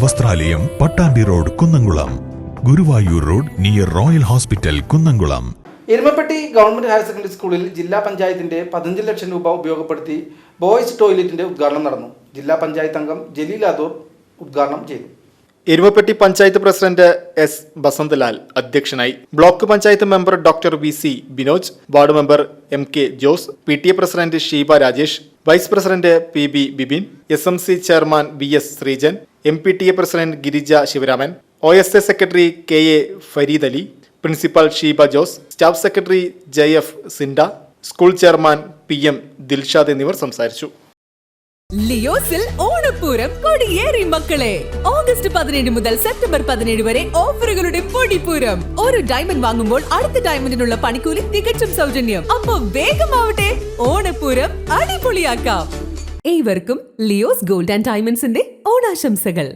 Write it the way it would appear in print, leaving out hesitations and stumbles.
വസ്ത്രാലയം, Pattambi road, Kunnamkulam. Guruvayur road near royal hospital, Kunnamkulam. Erumapetty government higher secondary സ്കൂളിൽ ജില്ലാ പഞ്ചായത്തിന്റെ 15 ലക്ഷം രൂപ ഉപയോഗപ്പെടുത്തി ബോയ്സ് ടോയ്ലറ്റിന്റെ ഉദ്ഘാടനം നടന്നു. ജില്ലാ പഞ്ചായത്ത് അംഗം ജലീൽ ആദൂർ ഉദ്ഘാടനം ചെയ്തു. എരുമപ്പെട്ടി പഞ്ചായത്ത് പ്രസിഡന്റ് എസ് ബസന്തലാൽ അധ്യക്ഷനായി. Block panchayat member doctor VC. Binoj, ward member MK. Jose, PTA president Sheeba Rajesh, vice president PB. Bibin, SMC chairman VS. Sreejan, MPTA president Girija Sivaraman, OSA secretary KA. Fareed Ali, principal Sheeba Jose, staff secretary JF. Sinda, school chairman PM. Dilshad എന്നിവർ സംസാരിച്ചു. ലിയോസിൽ ഓണപ്പൂരം കൊടിയേറി മക്കളെ. ഓഗസ്റ്റ് 17 മുതൽ സെപ്റ്റംബർ 17 വരെ ഓഫറുകളുടെ പൊടിപ്പൂരം. ഒരു diamond വാങ്ങുമ്പോൾ അടുത്ത ഡയമണ്ടിനുള്ള പണിക്കൂലി തികച്ചും സൗജന്യം. അപ്പൊ വേഗമാവട്ടെ, ഓണപ്പൂരം അടിപൊളിയാക്കാം. ഏവർക്കും ലിയോസ് ഗോൾഡ് ആൻഡ് ഡയമണ്ട്സിന്റെ ഓണാശംസകൾ.